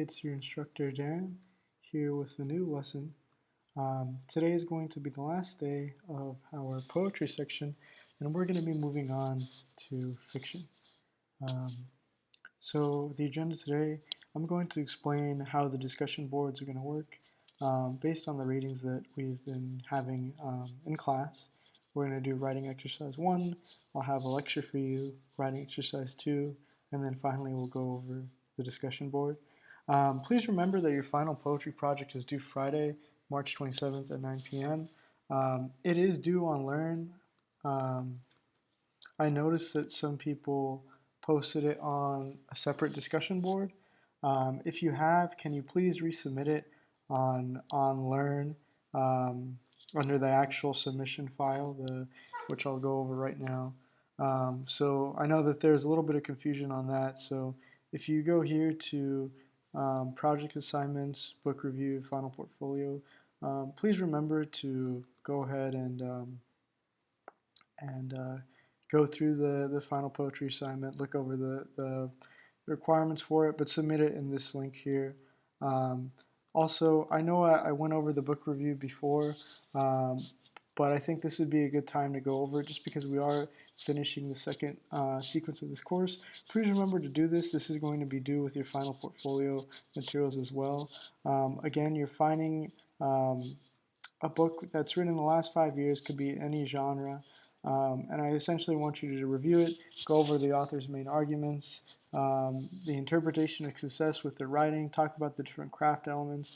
it's your instructor Darren here with a new lesson. Today is going to be the last day of our poetry section, and we're going to be moving on to fiction. Um, so, the agenda today, I'm going to explain how the discussion boards are going to work based on the readings that we've been having in class. We're going to do writing exercise 1, I'll have a lecture for you, writing exercise 2, and then finally we'll go over the discussion board. Please remember that your final poetry project is due Friday, March 27th at 9 p.m. It is due on Learn. Um, I noticed that some people posted it on a separate discussion board. If you have, can you please resubmit it on Learn under the actual submission file, which I'll go over right now. So I know that there's a little bit of confusion on that. So if you go here to project assignments, book review, final portfolio, please remember to go ahead and go through the final poetry assignment, look over the requirements for it, but submit it in this link here. Um, Also, I know I went over the book review before, but I think this would be a good time to go over it just because we are finishing the second sequence of this course. Please remember to do this. This is going to be due with your final portfolio materials as well. Again, you're finding a book that's written in the last 5 years, could be any genre, and I essentially want you to review it, go over the author's main arguments, the interpretation of success with the writing, talk about the different craft elements,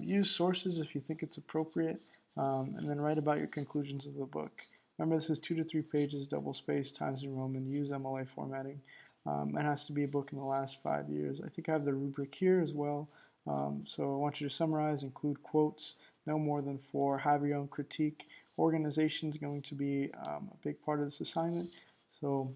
use sources if you think it's appropriate, and then write about your conclusions of the book. Remember, this is 2 to 3 pages, double space, Times New Roman, use MLA formatting. It has to be a book in the last 5 years. I think I have the rubric here as well. So I want you to summarize, include quotes, no more than 4, have your own critique. Organization is going to be a big part of this assignment. So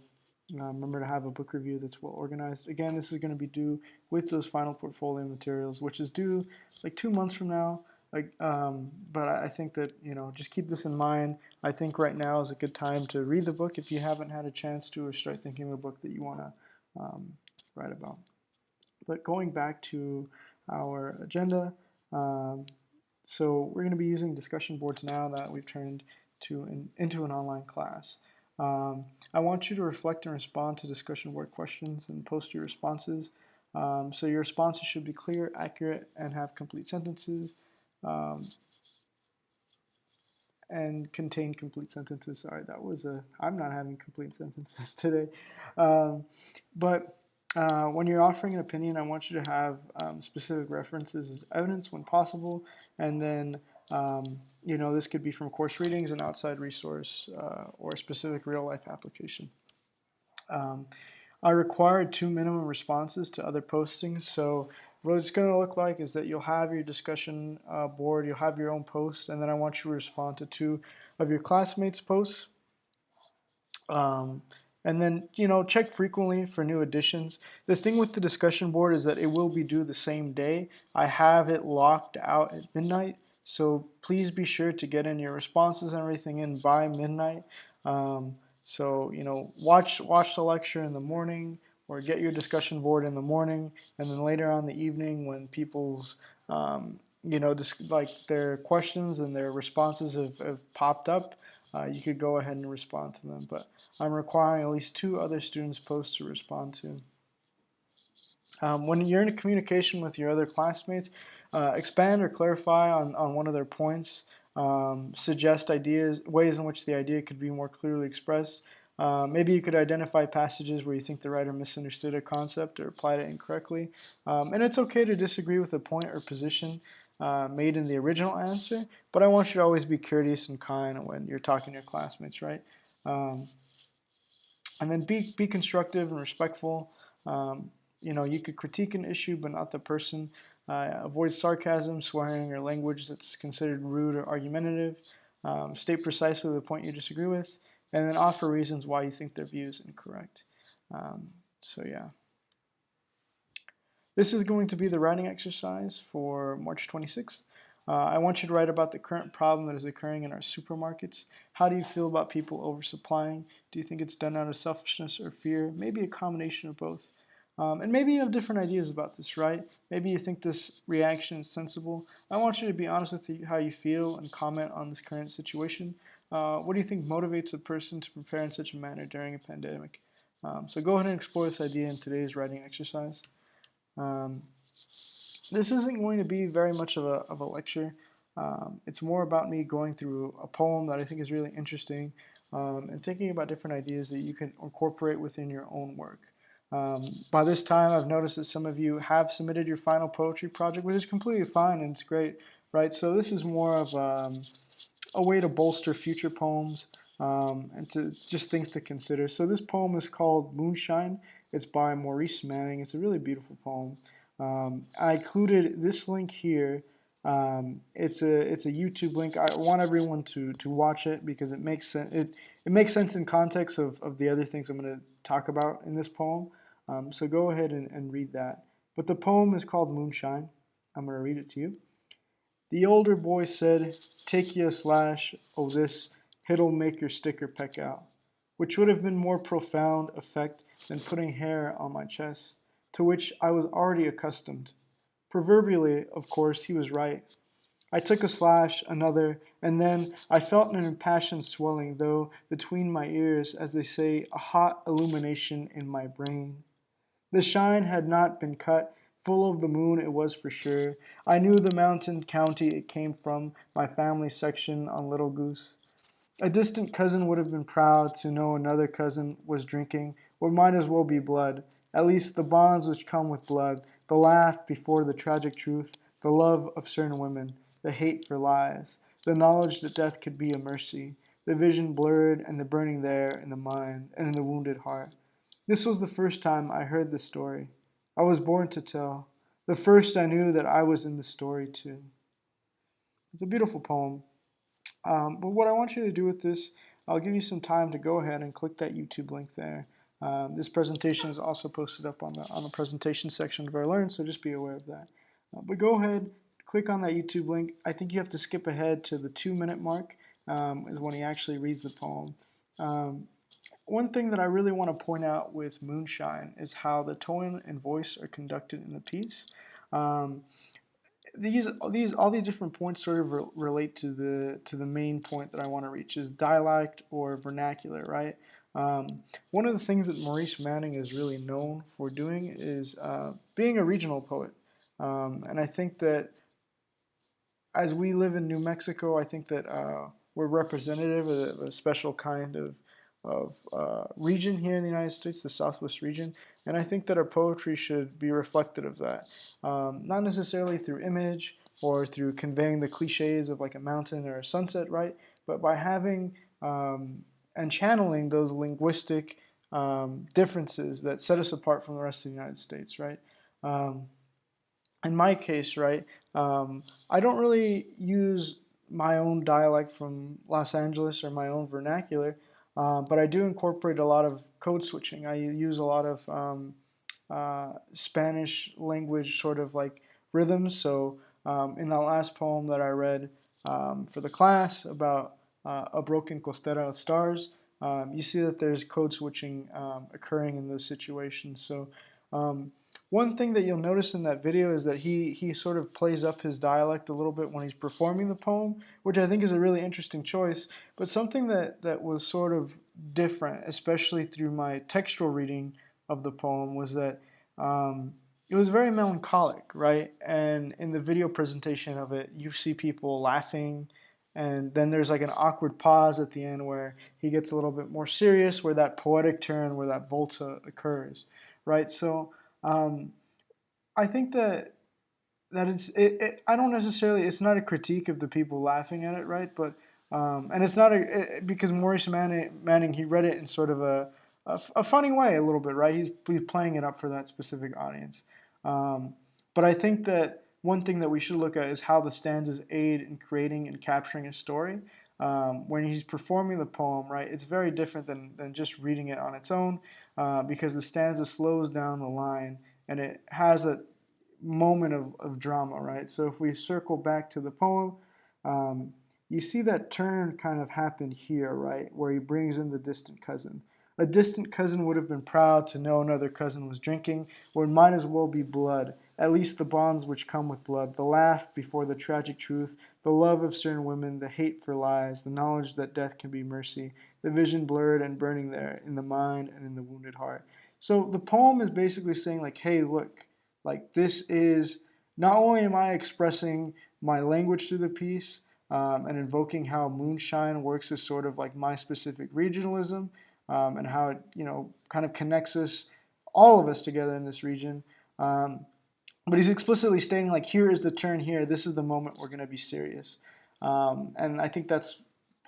remember to have a book review that's well organized. Again, this is going to be due with those final portfolio materials, which is due like 2 months from now. But I think that, just keep this in mind. I think right now is a good time to read the book if you haven't had a chance to, or start thinking of a book that you want to write about. But going back to our agenda, so we're going to be using discussion boards now that we've turned into an online class. I want you to reflect and respond to discussion board questions and post your responses. So your responses should be clear, accurate, and have complete sentences. And contain complete sentences. Sorry, I'm not having complete sentences today. But when you're offering an opinion, I want you to have specific references as evidence when possible, and then this could be from course readings, an outside resource, or a specific real life application. I required 2 minimum responses to other postings, so what it's going to look like is that you'll have your discussion board, you'll have your own post, and then I want you to respond to 2 of your classmates' posts. And then, check frequently for new additions. The thing with the discussion board is that it will be due the same day. I have it locked out at midnight, so please be sure to get in your responses and everything in by midnight. So, watch the lecture in the morning, or get your discussion board in the morning, and then later on in the evening when people's, just like their questions and their responses have popped up, you could go ahead and respond to them. But I'm requiring at least 2 other students' posts to respond to. When you're in a communication with your other classmates, expand or clarify on one of their points. Suggest ideas, ways in which the idea could be more clearly expressed. Maybe you could identify passages where you think the writer misunderstood a concept or applied it incorrectly. And it's okay to disagree with a point or position made in the original answer, but I want you to always be courteous and kind when you're talking to your classmates, right? And then be constructive and respectful. You could critique an issue, but not the person. Avoid sarcasm, swearing, or language that's considered rude or argumentative. State precisely the point you disagree with, and then offer reasons why you think their view is incorrect. So yeah. This is going to be the writing exercise for March 26th. I want you to write about the current problem that is occurring in our supermarkets. How do you feel about people oversupplying? Do you think it's done out of selfishness or fear? Maybe a combination of both. And maybe you have different ideas about this, right? Maybe you think this reaction is sensible. I want you to be honest with how you feel and comment on this current situation. What do you think motivates a person to prepare in such a manner during a pandemic? So go ahead and explore this idea in today's writing exercise. Um, this isn't going to be very much of a lecture. It's more about me going through a poem that I think is really interesting, and thinking about different ideas that you can incorporate within your own work. By this time, I've noticed that some of you have submitted your final poetry project, which is completely fine and it's great, right? So this is more of a way to bolster future poems, and to just things to consider. So this poem is called Moonshine. It's by Maurice Manning. It's a really beautiful poem. I included this link here. It's a YouTube link. I want everyone to watch it because it makes sense. It makes sense in context of the other things I'm going to talk about in this poem. So go ahead and read that. But the poem is called Moonshine. I'm going to read it to you. The older boy said, "Take ye a slash o' this, hit'll make your sticker peck out," which would have been more profound effect than putting hair on my chest, to which I was already accustomed. Proverbially, of course, he was right. I took a slash, another, and then I felt an impassioned swelling, though, between my ears, as they say, a hot illumination in my brain. The shine had not been cut, full of the moon it was for sure. I knew the mountain county it came from, my family section on Little Goose. A distant cousin would have been proud to know another cousin was drinking what might as well be blood, at least the bonds which come with blood, the laugh before the tragic truth, the love of certain women, the hate for lies, the knowledge that death could be a mercy, the vision blurred and the burning there in the mind and in the wounded heart. This was the first time I heard the story. I was born to tell. The first I knew that I was in the story too. It's a beautiful poem. But what I want you to do with this, I'll give you some time to go ahead and click that YouTube link there. This presentation is also posted up on the presentation section of our Learn, so just be aware of that. But go ahead, click on that YouTube link. I think you have to skip ahead to the 2-minute mark, is when he actually reads the poem. One thing that I really want to point out with Moonshine is how the tone and voice are conducted in the piece. Um, all these different points sort of relate to the main point that I want to reach is dialect or vernacular, right? One of the things that Maurice Manning is really known for doing is being a regional poet, and I think that as we live in New Mexico, I think that we're representative of a special kind of region here in the United States, the Southwest region, and I think that our poetry should be reflective of that. Not necessarily through image or through conveying the cliches of like a mountain or a sunset, right? But by having and channeling those linguistic differences that set us apart from the rest of the United States, right? Um, in my case, right, I don't really use my own dialect from Los Angeles or my own vernacular, but I do incorporate a lot of code switching. I use a lot of Spanish language sort of like rhythms. So in that last poem that I read for the class about a broken costera of stars, you see that there's code switching occurring in those situations. So um, one thing that you'll notice in that video is that he sort of plays up his dialect a little bit when he's performing the poem, which I think is a really interesting choice. But something that was sort of different, especially through my textual reading of the poem, was that it was very melancholic, right? And in the video presentation of it, you see people laughing, and then there's like an awkward pause at the end where he gets a little bit more serious, where that poetic turn, where that volta occurs, right? So um, I think that I don't necessarily. It's not a critique of the people laughing at it, right? But and it's not because Maurice Manning he read it in sort of a funny way a little bit, right? He's playing it up for that specific audience. Um, but I think that one thing that we should look at is how the stanzas aid in creating and capturing a story. When he's performing the poem, right, it's very different than just reading it on its own, because the stanza slows down the line and it has a moment of drama, right? So if we circle back to the poem, um, you see that turn kind of happen here, right, where he brings in the distant cousin. A distant cousin would have been proud to know another cousin was drinking, or it might as well be blood, at least the bonds which come with blood, the laugh before the tragic truth, the love of certain women, the hate for lies, the knowledge that death can be mercy, the vision blurred and burning there in the mind and in the wounded heart. So the poem is basically saying like, hey, look, like this is not only am I expressing my language through the piece, and invoking how moonshine works as sort of like my specific regionalism, and how it kind of connects us, all of us together in this region. Um, but he's explicitly stating like, here is the turn here. This is the moment we're going to be serious, and I think that's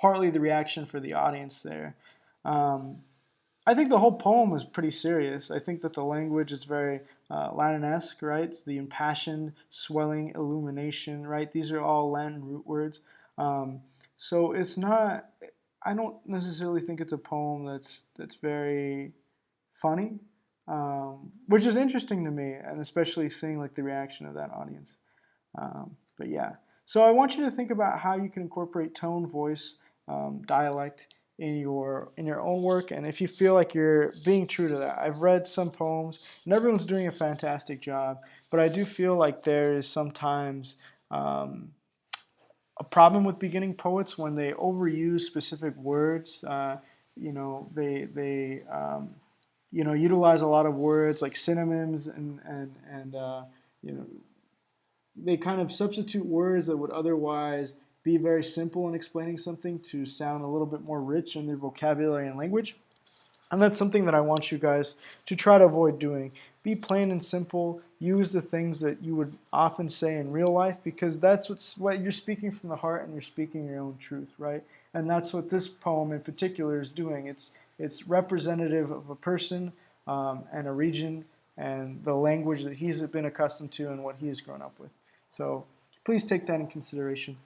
partly the reaction for the audience there. Um, I think the whole poem is pretty serious. I think that the language is very Latin-esque, right? It's the impassioned, swelling, illumination, right? These are all Latin root words. Um, so it's not. I don't necessarily think it's a poem that's very funny, which is interesting to me, and especially seeing like the reaction of that audience. But yeah, so I want you to think about how you can incorporate tone, voice, dialect in your own work, and if you feel like you're being true to that. I've read some poems, and everyone's doing a fantastic job, but I do feel like there is sometimes um, a problem with beginning poets when they overuse specific words. They utilize a lot of words like synonyms and you know they kind of substitute words that would otherwise be very simple in explaining something to sound a little bit more rich in their vocabulary and language. And that's something that I want you guys to try to avoid doing. Be plain and simple. Use the things that you would often say in real life, because that's what you're speaking from the heart, and you're speaking your own truth, right? And that's what this poem in particular is doing. It's representative of a person, and a region and the language that he's been accustomed to and what he has grown up with. So please take that in consideration.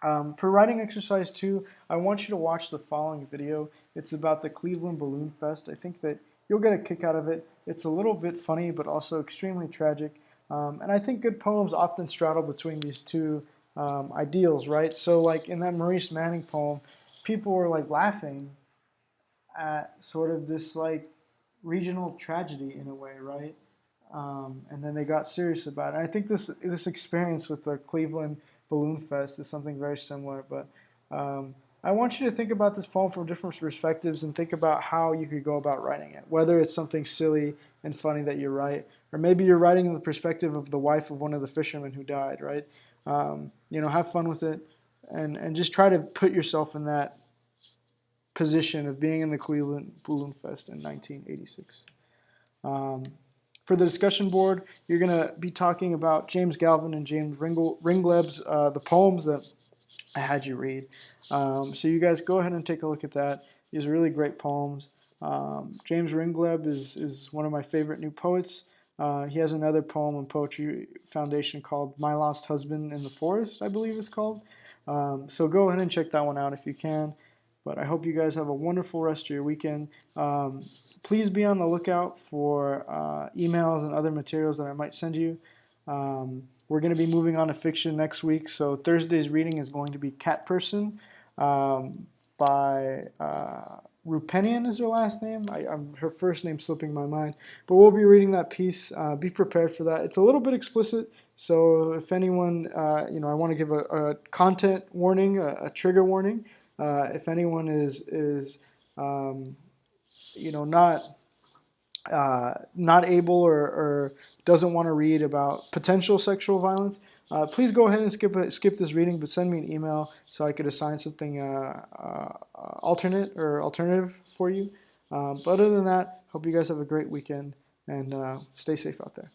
For writing exercise 2, I want you to watch the following video. It's about the Cleveland Balloon Fest. I think that you'll get a kick out of it. It's a little bit funny, but also extremely tragic. And I think good poems often straddle between these two ideals, right? So like in that Maurice Manning poem, people were like laughing at sort of this like regional tragedy in a way, right? And then they got serious about it. And I think this experience with the Cleveland Balloon Fest is something very similar. But I want you to think about this poem from different perspectives and think about how you could go about writing it. Whether it's something silly and funny that you write, or maybe you're writing in the perspective of the wife of one of the fishermen who died, right? Have fun with it, and just try to put yourself in that position of being in the Cleveland Balloon Fest in 1986. Um, for the discussion board, you're going to be talking about James Galvin and James Ringleb's the poems that I had you read. So you guys go ahead and take a look at that. These are really great poems. James Ringleb is one of my favorite new poets. He has another poem on Poetry Foundation called My Lost Husband in the Forest, I believe it's called. So go ahead and check that one out if you can. But I hope you guys have a wonderful rest of your weekend. Please be on the lookout for emails and other materials that I might send you. We're going to be moving on to fiction next week, so Thursday's reading is going to be Cat Person by Rupenian is her last name. Her first name's slipping my mind. But we'll be reading that piece. Be prepared for that. It's a little bit explicit, so if anyone, I want to give a content warning, a trigger warning. If anyone is not able or doesn't want to read about potential sexual violence, please go ahead and skip this reading, but send me an email so I could assign something alternative for you. But other than that, hope you guys have a great weekend, and stay safe out there.